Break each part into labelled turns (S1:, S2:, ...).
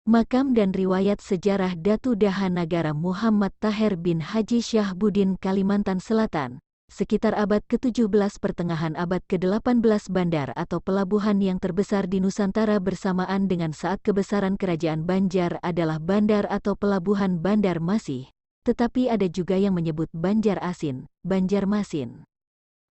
S1: Makam dan riwayat sejarah Datu Daha Nagara Muhammad Taher bin Haji Syahbudin Kalimantan Selatan, sekitar abad ke-17 pertengahan abad ke-18 bandar atau pelabuhan yang terbesar di Nusantara bersamaan dengan saat kebesaran Kerajaan Banjar adalah bandar atau pelabuhan Bandar Masih, tetapi ada juga yang menyebut Banjar Asin, Banjarmasin.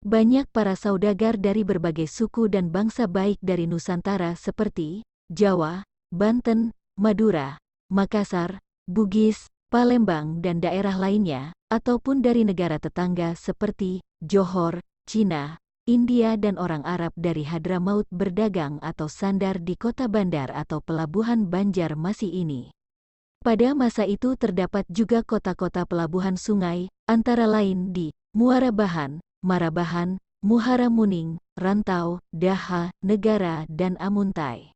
S1: Banyak para saudagar dari berbagai suku dan bangsa baik dari Nusantara seperti Jawa, Banten, Madura, Makassar, Bugis, Palembang dan daerah lainnya, ataupun dari negara tetangga seperti Johor, Cina, India dan orang Arab dari Hadramaut berdagang atau sandar di kota bandar atau pelabuhan Banjarmasin ini. Pada masa itu terdapat juga kota-kota pelabuhan sungai, antara lain di Muara Bahan, Marabahan, Muhara Muning, Rantau, Daha, Negara, dan Amuntai.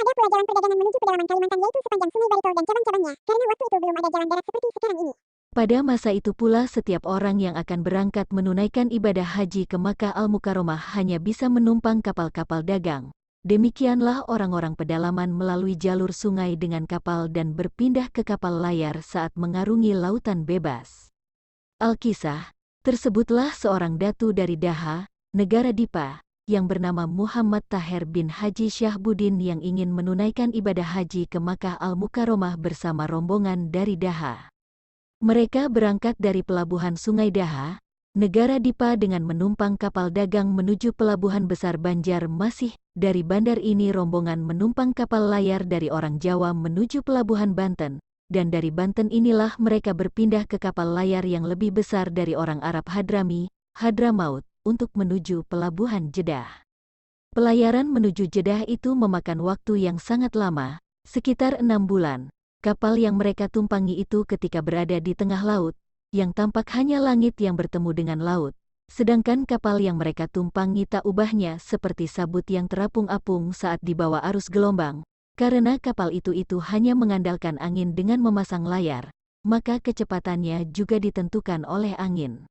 S2: Ada pula jalan perdagangan menuju pedalaman Kalimantan yaitu sepanjang Sungai Barito dan cabang-cabangnya, karena waktu itu belum ada jalan darat seperti sekarang ini.
S1: Pada masa itu pula setiap orang yang akan berangkat menunaikan ibadah haji ke Makkah Al-Mukarramah hanya bisa menumpang kapal-kapal dagang. Demikianlah orang-orang pedalaman melalui jalur sungai dengan kapal dan berpindah ke kapal layar saat mengarungi lautan bebas. Alkisah, tersebutlah seorang datu dari Daha, negara Dipa, yang bernama Muhammad Taher bin Haji Syahbudin yang ingin menunaikan ibadah haji ke Makkah Al-Mukarramah bersama rombongan dari Daha. Mereka berangkat dari pelabuhan Sungai Daha, negara Dipa dengan menumpang kapal dagang menuju pelabuhan besar Banjarmasin. Dari bandar ini rombongan menumpang kapal layar dari orang Jawa menuju pelabuhan Banten, dan dari Banten inilah mereka berpindah ke kapal layar yang lebih besar dari orang Arab Hadramaut, untuk menuju pelabuhan Jeddah. Pelayaran menuju Jeddah itu memakan waktu yang sangat lama, sekitar 6 bulan. Kapal yang mereka tumpangi itu ketika berada di tengah laut, yang tampak hanya langit yang bertemu dengan laut, sedangkan kapal yang mereka tumpangi tak ubahnya seperti sabut yang terapung-apung saat dibawa arus gelombang, karena kapal itu hanya mengandalkan angin dengan memasang layar, maka kecepatannya juga ditentukan oleh angin.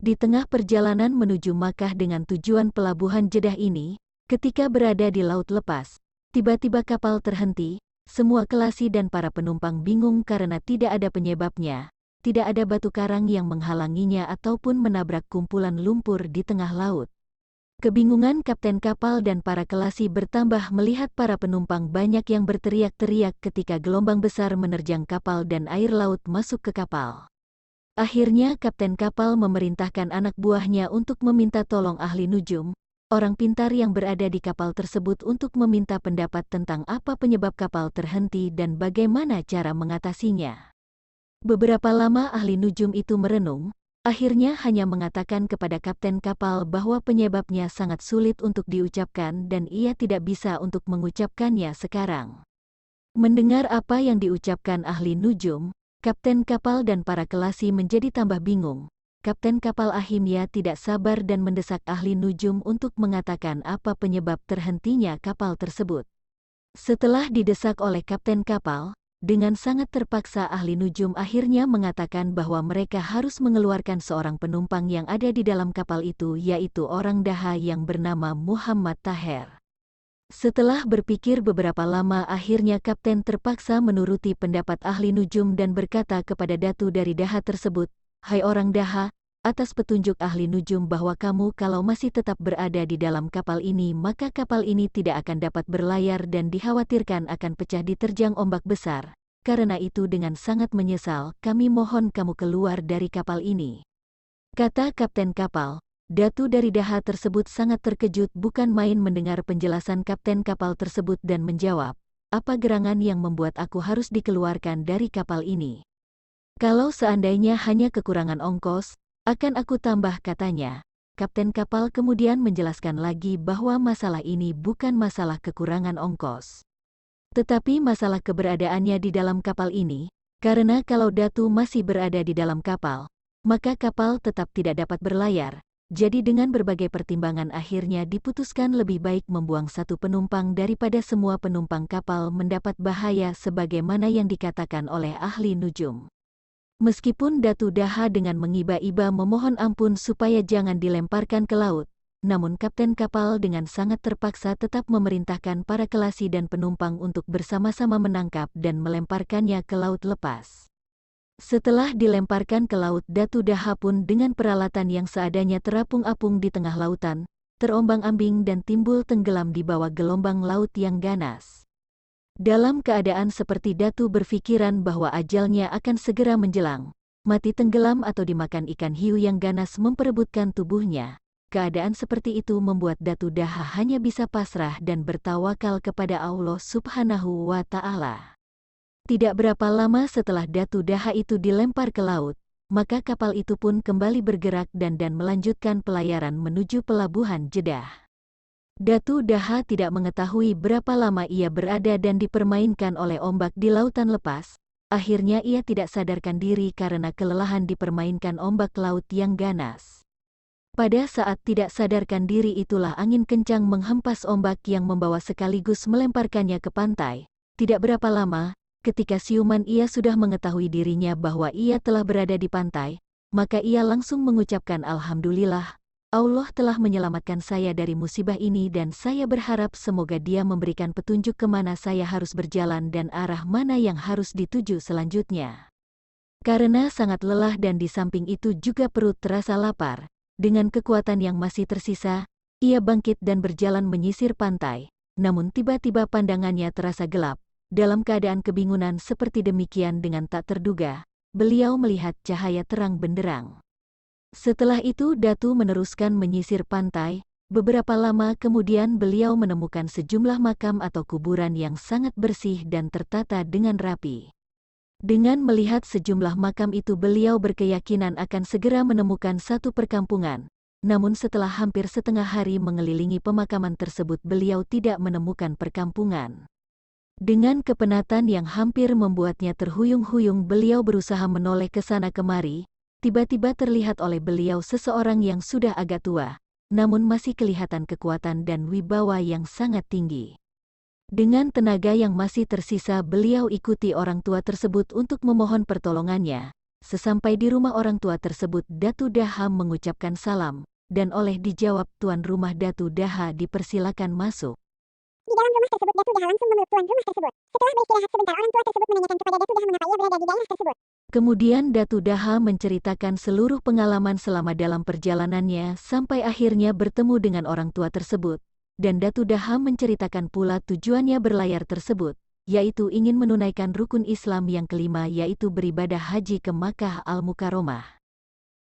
S1: Di tengah perjalanan menuju Makkah dengan tujuan pelabuhan Jeddah ini, ketika berada di laut lepas, tiba-tiba kapal terhenti, semua kelasi dan para penumpang bingung karena tidak ada penyebabnya, tidak ada batu karang yang menghalanginya ataupun menabrak kumpulan lumpur di tengah laut. Kebingungan kapten kapal dan para kelasi bertambah melihat para penumpang banyak yang berteriak-teriak ketika gelombang besar menerjang kapal dan air laut masuk ke kapal. Akhirnya kapten kapal memerintahkan anak buahnya untuk meminta tolong ahli nujum, orang pintar yang berada di kapal tersebut untuk meminta pendapat tentang apa penyebab kapal terhenti dan bagaimana cara mengatasinya. Beberapa lama ahli nujum itu merenung, akhirnya hanya mengatakan kepada kapten kapal bahwa penyebabnya sangat sulit untuk diucapkan dan ia tidak bisa untuk mengucapkannya sekarang. Mendengar apa yang diucapkan ahli nujum, kapten kapal dan para kelasi menjadi tambah bingung. Kapten kapal akhirnya tidak sabar dan mendesak ahli nujum untuk mengatakan apa penyebab terhentinya kapal tersebut. Setelah didesak oleh kapten kapal, dengan sangat terpaksa ahli nujum akhirnya mengatakan bahwa mereka harus mengeluarkan seorang penumpang yang ada di dalam kapal itu, yaitu orang Daha yang bernama Muhammad Taher. Setelah berpikir beberapa lama akhirnya kapten terpaksa menuruti pendapat ahli nujum dan berkata kepada datu dari Daha tersebut, "Hai orang Daha, atas petunjuk ahli nujum bahwa kamu kalau masih tetap berada di dalam kapal ini maka kapal ini tidak akan dapat berlayar dan dikhawatirkan akan pecah diterjang ombak besar. Karena itu dengan sangat menyesal kami mohon kamu keluar dari kapal ini." Kata kapten kapal. Datu dari Daha tersebut sangat terkejut bukan main mendengar penjelasan kapten kapal tersebut dan menjawab, "Apa gerangan yang membuat aku harus dikeluarkan dari kapal ini? Kalau seandainya hanya kekurangan ongkos, akan aku tambah," katanya. Kapten kapal kemudian menjelaskan lagi bahwa masalah ini bukan masalah kekurangan ongkos, tetapi masalah keberadaannya di dalam kapal ini, karena kalau Datu masih berada di dalam kapal, maka kapal tetap tidak dapat berlayar. Jadi dengan berbagai pertimbangan akhirnya diputuskan lebih baik membuang satu penumpang daripada semua penumpang kapal mendapat bahaya sebagaimana yang dikatakan oleh ahli nujum. Meskipun Datu Daha dengan mengiba-iba memohon ampun supaya jangan dilemparkan ke laut, namun kapten kapal dengan sangat terpaksa tetap memerintahkan para kelasi dan penumpang untuk bersama-sama menangkap dan melemparkannya ke laut lepas. Setelah dilemparkan ke laut, Datu Daha pun dengan peralatan yang seadanya terapung-apung di tengah lautan, terombang-ambing dan timbul tenggelam di bawah gelombang laut yang ganas. Dalam keadaan seperti Datu berpikiran bahwa ajalnya akan segera menjelang, mati tenggelam atau dimakan ikan hiu yang ganas memperebutkan tubuhnya. Keadaan seperti itu membuat Datu Daha hanya bisa pasrah dan bertawakal kepada Allah Subhanahu wa Ta'ala. Tidak berapa lama setelah Datu Daha itu dilempar ke laut, maka kapal itu pun kembali bergerak dan melanjutkan pelayaran menuju pelabuhan Jeddah. Datu Daha tidak mengetahui berapa lama ia berada dan dipermainkan oleh ombak di lautan lepas. Akhirnya ia tidak sadarkan diri karena kelelahan dipermainkan ombak laut yang ganas. Pada saat tidak sadarkan diri itulah angin kencang menghempas ombak yang membawa sekaligus melemparkannya ke pantai. Tidak berapa lama, ketika siuman ia sudah mengetahui dirinya bahwa ia telah berada di pantai, maka ia langsung mengucapkan Alhamdulillah, Allah telah menyelamatkan saya dari musibah ini dan saya berharap semoga Dia memberikan petunjuk kemana saya harus berjalan dan arah mana yang harus dituju selanjutnya. Karena sangat lelah dan di samping itu juga perut terasa lapar, dengan kekuatan yang masih tersisa, ia bangkit dan berjalan menyisir pantai. Namun tiba-tiba pandangannya terasa gelap. Dalam keadaan kebingungan seperti demikian dengan tak terduga, beliau melihat cahaya terang benderang. Setelah itu Datu meneruskan menyisir pantai. Beberapa lama kemudian beliau menemukan sejumlah makam atau kuburan yang sangat bersih dan tertata dengan rapi. Dengan melihat sejumlah makam itu beliau berkeyakinan akan segera menemukan satu perkampungan. Namun setelah hampir setengah hari mengelilingi pemakaman tersebut beliau tidak menemukan perkampungan. Dengan kepenatan yang hampir membuatnya terhuyung-huyung beliau berusaha menoleh ke sana kemari. Tiba-tiba terlihat oleh beliau seseorang yang sudah agak tua, namun masih kelihatan kekuatan dan wibawa yang sangat tinggi. Dengan tenaga yang masih tersisa beliau ikuti orang tua tersebut untuk memohon pertolongannya. Sesampai di rumah orang tua tersebut Datu Daha mengucapkan salam, dan oleh dijawab tuan rumah Datu Daha dipersilakan masuk.
S2: Di dalam rumah tersebut Datu Daha langsung memeluk tuan rumah tersebut. Setelah beristirahat sebentar orang tua tersebut menanyakan kepada Datu Daha mengapa ia berada di daerah tersebut.
S1: Kemudian Datu Daha menceritakan seluruh pengalaman selama dalam perjalanannya sampai akhirnya bertemu dengan orang tua tersebut. Dan Datu Daha menceritakan pula tujuannya berlayar tersebut, yaitu ingin menunaikan rukun Islam yang kelima yaitu beribadah haji ke Makkah Al-Mukarramah.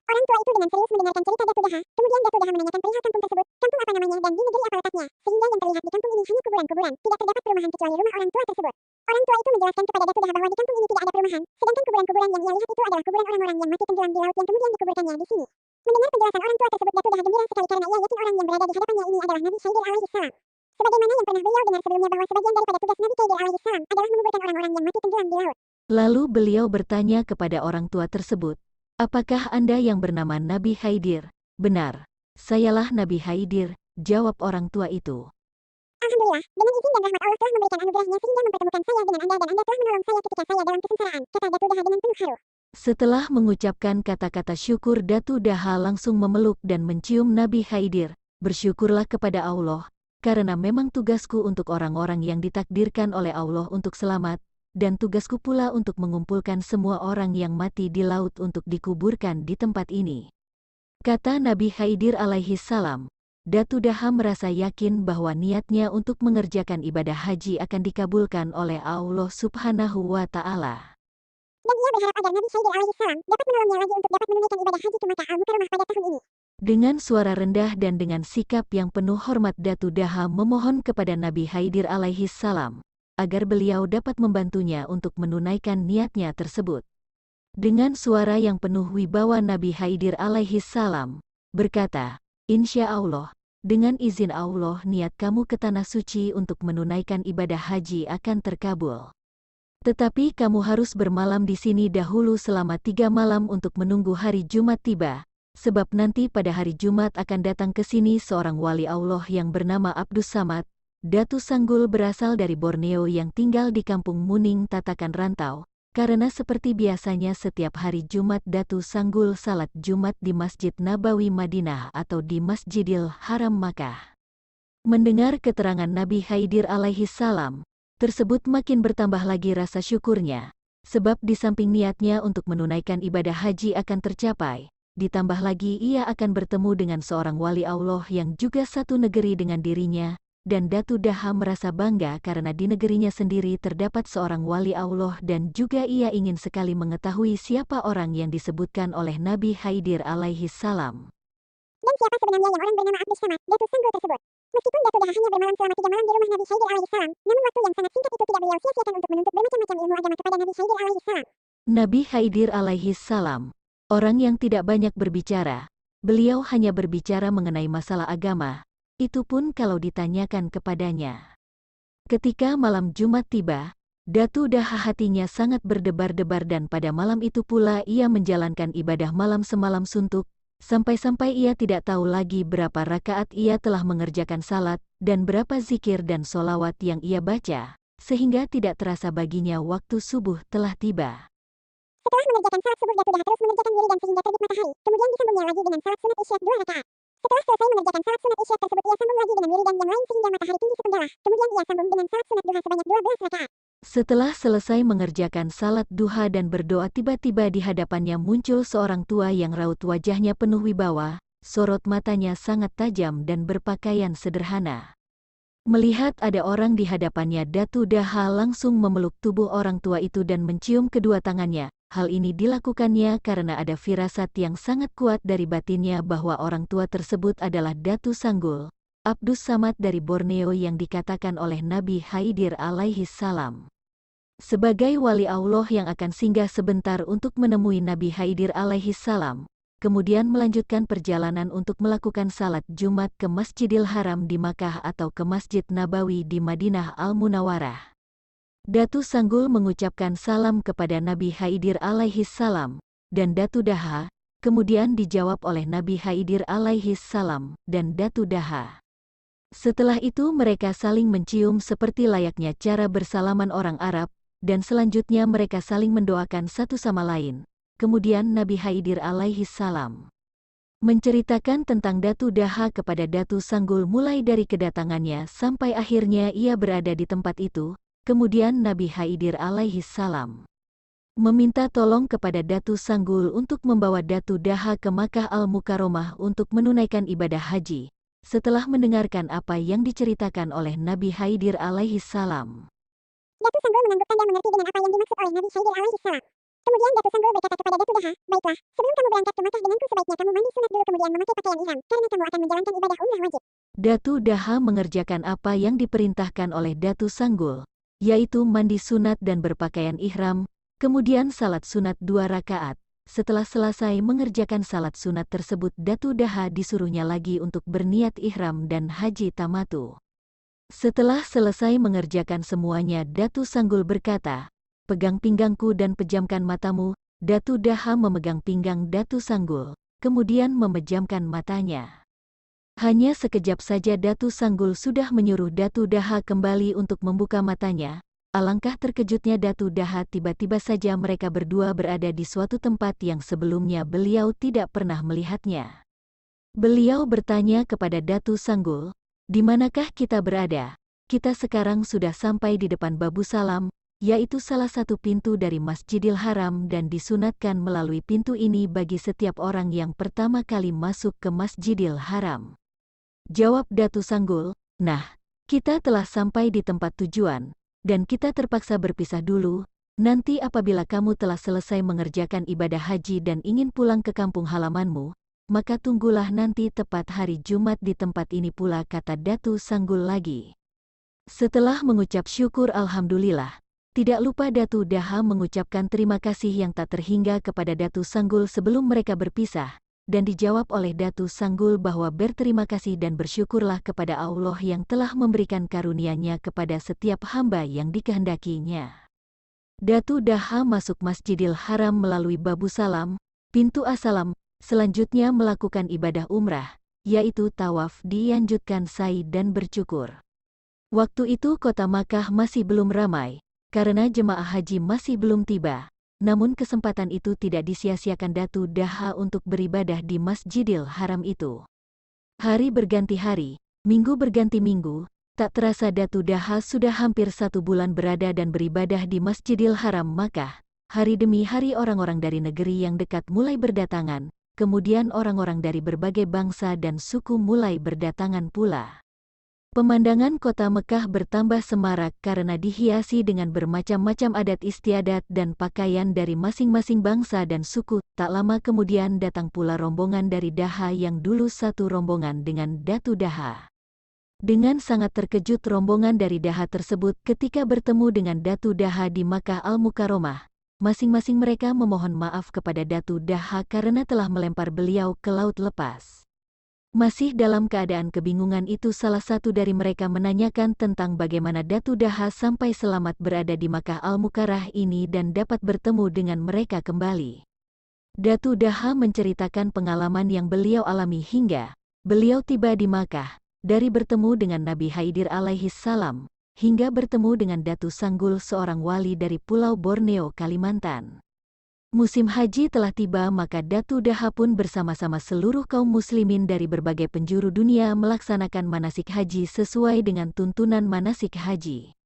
S2: Orang tua itu dengan serius mendengarkan cerita Datu Daha, kemudian Datu Daha menanyakan perihal kampung tersebut, kampung apa namanya dan di negeri apa letaknya, sehingga yang terlihat di kampung ini hanya kuburan-kuburan, tidak terdapat perumahan kecuali rumah orang tua tersebut. Orang tua itu menjelaskan kepada Datu Daha bahwa di kampung ini tidak ada perumahan, sedangkan kuburan-kuburan yang ia lihat itu adalah kuburan orang-orang yang mati tenggelam di laut yang kemudian dikuburkannya di sini. Mendengar penjelasan orang tua tersebut Datu Daha gembira sekali karena ia yakin orang yang berada di hadapannya ini adalah Nabi Khidir alaihi salam. Sebagaimana yang pernah beliau dengar sebelumnya bahwa sebagian daripada tugas Nabi Khidir alaihi salam adalah menguburkan orang-orang yang mati tenggelam di laut.
S1: Lalu beliau bertanya kepada orang tua tersebut, apakah Anda yang bernama Nabi Khidir? Benar, sayalah Nabi Khidir, jawab orang tua itu.
S2: Alhamdulillah, dengan izin dan rahmat Allah telah memberikan anugerahnya sehingga mempertemukan saya dengan Anda dan Anda telah menolong saya ketika saya dalam kesengsaraan, kata Datu Daha dengan penuh haru.
S1: Setelah mengucapkan kata-kata syukur Datu Daha langsung memeluk dan mencium Nabi Khidir, bersyukurlah kepada Allah, karena memang tugasku untuk orang-orang yang ditakdirkan oleh Allah untuk selamat, dan tugasku pula untuk mengumpulkan semua orang yang mati di laut untuk dikuburkan di tempat ini. Kata Nabi Khidir alaihi salam. Datu Daha merasa yakin bahwa niatnya untuk mengerjakan ibadah haji akan dikabulkan oleh Allah Subhanahu wa Ta'ala.
S2: Dan ia berharap agar Nabi Khidir alaihi salam dapat menolongnya lagi untuk dapat menunaikan ibadah haji ke Makkah Al-Mukarramah pada tahun ini.
S1: Dengan suara rendah dan dengan sikap yang penuh hormat Datu Daha memohon kepada Nabi Khidir alaihi salam agar beliau dapat membantunya untuk menunaikan niatnya tersebut. Dengan suara yang penuh wibawa Nabi Khidir alaihi salam berkata, "Insya Allah, dengan izin Allah niat kamu ke tanah suci untuk menunaikan ibadah haji akan terkabul. Tetapi kamu harus bermalam di sini dahulu selama 3 malam untuk menunggu hari Jumat tiba, sebab nanti pada hari Jumat akan datang ke sini seorang wali Allah yang bernama Abdus Samad, Datu Sanggul berasal dari Borneo yang tinggal di kampung Muning Tatakan Rantau, karena seperti biasanya setiap hari Jumat Datu Sanggul salat Jumat di Masjid Nabawi Madinah atau di Masjidil Haram Makkah. Mendengar keterangan Nabi Khidir alaihi salam tersebut makin bertambah lagi rasa syukurnya, sebab di samping niatnya untuk menunaikan ibadah haji akan tercapai, ditambah lagi ia akan bertemu dengan seorang wali Allah yang juga satu negeri dengan dirinya, dan Datu Daha merasa bangga karena di negerinya sendiri terdapat seorang wali Allah dan juga ia ingin sekali mengetahui siapa orang yang disebutkan oleh Nabi Khidir alaihi salam.
S2: Dan siapa sebenarnya yang orang bernama Abdus Samad, Datu Sanggul tersebut? Meskipun Datu Daha hanya bermalam selama 3 malam di rumah Nabi Khidir alaihi salam, namun waktu yang sangat singkat itu tidak beliau sia-siakan untuk menuntut bermacam-macam ilmu agama kepada Nabi Khidir alaihi salam.
S1: Nabi Khidir alaihi salam, orang yang tidak banyak berbicara, beliau hanya berbicara mengenai masalah agama, itu pun kalau ditanyakan kepadanya. Ketika malam Jumat tiba, Datu Daha hatinya sangat berdebar-debar dan pada malam itu pula ia menjalankan ibadah malam semalam suntuk, sampai-sampai ia tidak tahu lagi berapa rakaat ia telah mengerjakan salat, dan berapa zikir dan solawat yang ia baca, sehingga tidak terasa baginya waktu subuh telah tiba.
S2: Setelah mengerjakan salat subuh Datu Daha terus mengerjakan wiridan sehingga terbit matahari, kemudian disambungnya lagi dengan salat sunat isya 2 rakaat. Setelah selesai mengerjakan salat sunat isya tersebut ia sambung lagi dengan wiridan yang lain sehingga matahari tinggi sepenggalah, kemudian ia sambung dengan salat sunat duha sebanyak 12 rakaat.
S1: Setelah selesai mengerjakan salat duha dan berdoa tiba-tiba di hadapannya muncul seorang tua yang raut wajahnya penuh wibawa, sorot matanya sangat tajam dan berpakaian sederhana. Melihat ada orang di hadapannya Datu Daha langsung memeluk tubuh orang tua itu dan mencium kedua tangannya. Hal ini dilakukannya karena ada firasat yang sangat kuat dari batinnya bahwa orang tua tersebut adalah Datu Sanggul, Abdus Samad dari Borneo yang dikatakan oleh Nabi Khidir alaihi salam sebagai wali Allah yang akan singgah sebentar untuk menemui Nabi Khidir alaihi salam, kemudian melanjutkan perjalanan untuk melakukan salat Jumat ke Masjidil Haram di Makkah atau ke Masjid Nabawi di Madinah Al-Munawwarah. Datu Sanggul mengucapkan salam kepada Nabi Khidir alaihi salam, dan Datu Daha, kemudian dijawab oleh Nabi Khidir alaihi salam, dan Datu Daha. Setelah itu mereka saling mencium seperti layaknya cara bersalaman orang Arab, dan selanjutnya mereka saling mendoakan satu sama lain. Kemudian Nabi Khidir alaihi salam menceritakan tentang Datu Daha kepada Datu Sanggul mulai dari kedatangannya sampai akhirnya ia berada di tempat itu. Kemudian Nabi Khidir alaihi salam meminta tolong kepada Datu Sanggul untuk membawa Datu Daha ke Makkah Al-Mukarramah untuk menunaikan ibadah haji. Setelah mendengarkan apa yang diceritakan oleh Nabi Khidir alaihi salam,
S2: Datu Sanggul mengangguk tanda mengerti dengan apa yang dimaksud oleh Nabi Khidir alaihi salam. Kemudian Datu Sanggul berkata kepada Datu Daha, baiklah, sebelum kamu berangkat ke Makkah denganku sebaiknya kamu mandi sunat dulu kemudian memakai pakaian ihram, karena kamu akan menjalankan ibadah umrah wajib.
S1: Datu Daha mengerjakan apa yang diperintahkan oleh Datu Sanggul, yaitu mandi sunat dan berpakaian ihram, kemudian salat sunat 2 rakaat. Setelah selesai mengerjakan salat sunat tersebut Datu Daha disuruhnya lagi untuk berniat ihram dan haji tamatu. Setelah selesai mengerjakan semuanya Datu Sanggul berkata, pegang pinggangku dan pejamkan matamu. Datu Daha memegang pinggang Datu Sanggul, kemudian memejamkan matanya. Hanya sekejap saja Datu Sanggul sudah menyuruh Datu Daha kembali untuk membuka matanya. Alangkah terkejutnya Datu Daha tiba-tiba saja mereka berdua berada di suatu tempat yang sebelumnya beliau tidak pernah melihatnya. Beliau bertanya kepada Datu Sanggul, di manakah kita berada? Kita sekarang sudah sampai di depan Babu Salam, yaitu salah satu pintu dari Masjidil Haram dan disunatkan melalui pintu ini bagi setiap orang yang pertama kali masuk ke Masjidil Haram. Jawab Datu Sanggul, nah, kita telah sampai di tempat tujuan, dan kita terpaksa berpisah dulu. Nanti apabila kamu telah selesai mengerjakan ibadah haji dan ingin pulang ke kampung halamanmu, maka tunggulah nanti tepat hari Jumat di tempat ini pula, kata Datu Sanggul lagi. Setelah mengucap syukur alhamdulillah, tidak lupa Datu Daha mengucapkan terima kasih yang tak terhingga kepada Datu Sanggul sebelum mereka berpisah. Dan dijawab oleh Datu Sanggul bahwa berterima kasih dan bersyukurlah kepada Allah yang telah memberikan karunia-Nya kepada setiap hamba yang dikehendakinya. Datu Daha masuk Masjidil Haram melalui Babu Salam, pintu As-Salam, selanjutnya melakukan ibadah umrah, yaitu tawaf, dilanjutkan sa'i dan bercukur. Waktu itu kota Makkah masih belum ramai, karena jemaah haji masih belum tiba. Namun kesempatan itu tidak disia-siakan Datu Daha untuk beribadah di Masjidil Haram itu. Hari berganti hari, minggu berganti minggu, tak terasa Datu Daha sudah hampir 1 bulan berada dan beribadah di Masjidil Haram Makkah. Hari demi hari orang-orang dari negeri yang dekat mulai berdatangan, kemudian orang-orang dari berbagai bangsa dan suku mulai berdatangan pula. Pemandangan kota Mekah bertambah semarak karena dihiasi dengan bermacam-macam adat istiadat dan pakaian dari masing-masing bangsa dan suku. Tak lama kemudian datang pula rombongan dari Daha yang dulu satu rombongan dengan Datu Daha. Dengan sangat terkejut rombongan dari Daha tersebut ketika bertemu dengan Datu Daha di Makkah Al-Mukarramah. Masing-masing mereka memohon maaf kepada Datu Daha karena telah melempar beliau ke laut lepas. Masih dalam keadaan kebingungan itu salah satu dari mereka menanyakan tentang bagaimana Datu Daha sampai selamat berada di Makkah Al-Mukarramah ini dan dapat bertemu dengan mereka kembali. Datu Daha menceritakan pengalaman yang beliau alami hingga beliau tiba di Makkah, dari bertemu dengan Nabi Khidir alaihi salam, hingga bertemu dengan Datu Sanggul seorang wali dari Pulau Borneo, Kalimantan. Musim haji telah tiba maka Datu Daha pun bersama-sama seluruh kaum muslimin dari berbagai penjuru dunia melaksanakan manasik haji sesuai dengan tuntunan manasik haji.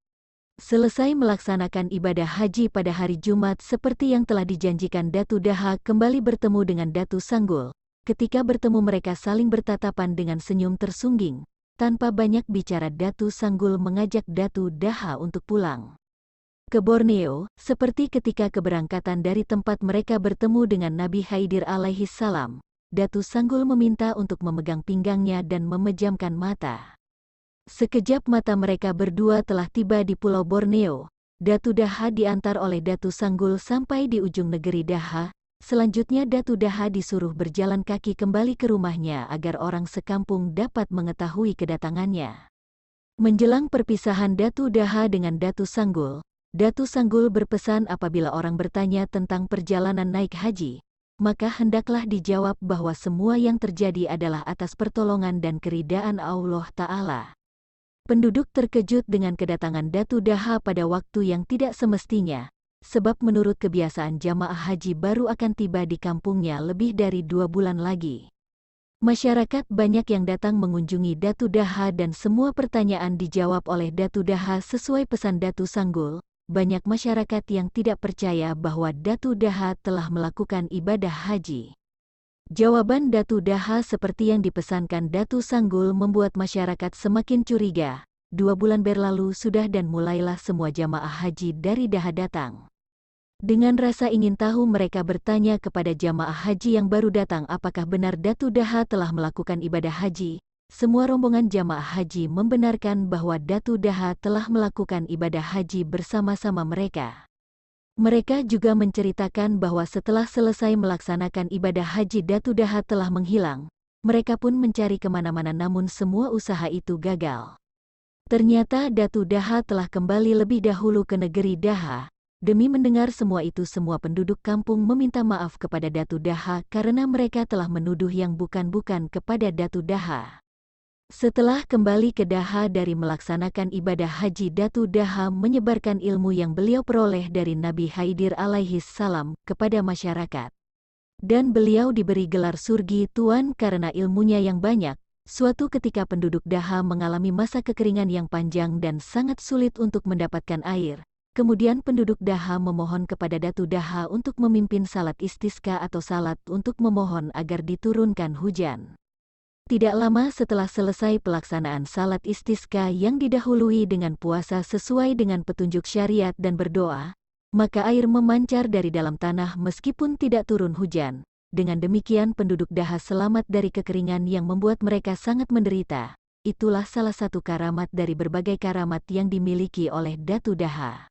S1: Selesai melaksanakan ibadah haji pada hari Jumat seperti yang telah dijanjikan Datu Daha kembali bertemu dengan Datu Sanggul. Ketika bertemu mereka saling bertatapan dengan senyum tersungging. Tanpa banyak bicara Datu Sanggul mengajak Datu Daha untuk pulang ke Borneo, seperti ketika keberangkatan dari tempat mereka bertemu dengan Nabi Khidir alaihi salam. Datu Sanggul meminta untuk memegang pinggangnya dan memejamkan mata. Sekejap mata mereka berdua telah tiba di Pulau Borneo. Datu Daha diantar oleh Datu Sanggul sampai di ujung negeri Daha. Selanjutnya Datu Daha disuruh berjalan kaki kembali ke rumahnya agar orang sekampung dapat mengetahui kedatangannya. Menjelang perpisahan Datu Daha dengan Datu Sanggul, Datu Sanggul berpesan apabila orang bertanya tentang perjalanan naik haji, maka hendaklah dijawab bahwa semua yang terjadi adalah atas pertolongan dan keridaan Allah Ta'ala. Penduduk terkejut dengan kedatangan Datu Daha pada waktu yang tidak semestinya, sebab menurut kebiasaan jamaah haji baru akan tiba di kampungnya lebih dari 2 bulan lagi. Masyarakat banyak yang datang mengunjungi Datu Daha dan semua pertanyaan dijawab oleh Datu Daha sesuai pesan Datu Sanggul. Banyak masyarakat yang tidak percaya bahwa Datu Daha telah melakukan ibadah haji. Jawaban Datu Daha seperti yang dipesankan Datu Sanggul membuat masyarakat semakin curiga. 2 bulan berlalu sudah dan mulailah semua jamaah haji dari Daha datang. Dengan rasa ingin tahu mereka bertanya kepada jamaah haji yang baru datang apakah benar Datu Daha telah melakukan ibadah haji. Semua rombongan jamaah haji membenarkan bahwa Datu Daha telah melakukan ibadah haji bersama-sama mereka. Mereka juga menceritakan bahwa setelah selesai melaksanakan ibadah haji Datu Daha telah menghilang. Mereka pun mencari kemana-mana namun semua usaha itu gagal. Ternyata Datu Daha telah kembali lebih dahulu ke negeri Daha. Demi mendengar semua itu semua penduduk kampung meminta maaf kepada Datu Daha karena mereka telah menuduh yang bukan-bukan kepada Datu Daha. Setelah kembali ke Daha dari melaksanakan ibadah haji Datu Daha menyebarkan ilmu yang beliau peroleh dari Nabi Khidir alaihi salam kepada masyarakat. Dan beliau diberi gelar surgi tuan karena ilmunya yang banyak. Suatu ketika penduduk Daha mengalami masa kekeringan yang panjang dan sangat sulit untuk mendapatkan air. Kemudian penduduk Daha memohon kepada Datu Daha untuk memimpin salat istisqa atau salat untuk memohon agar diturunkan hujan. Tidak lama setelah selesai pelaksanaan salat istisqa yang didahului dengan puasa sesuai dengan petunjuk syariat dan berdoa, maka air memancar dari dalam tanah meskipun tidak turun hujan. Dengan demikian penduduk Daha selamat dari kekeringan yang membuat mereka sangat menderita. Itulah salah satu karamat dari berbagai karamat yang dimiliki oleh Datu Daha.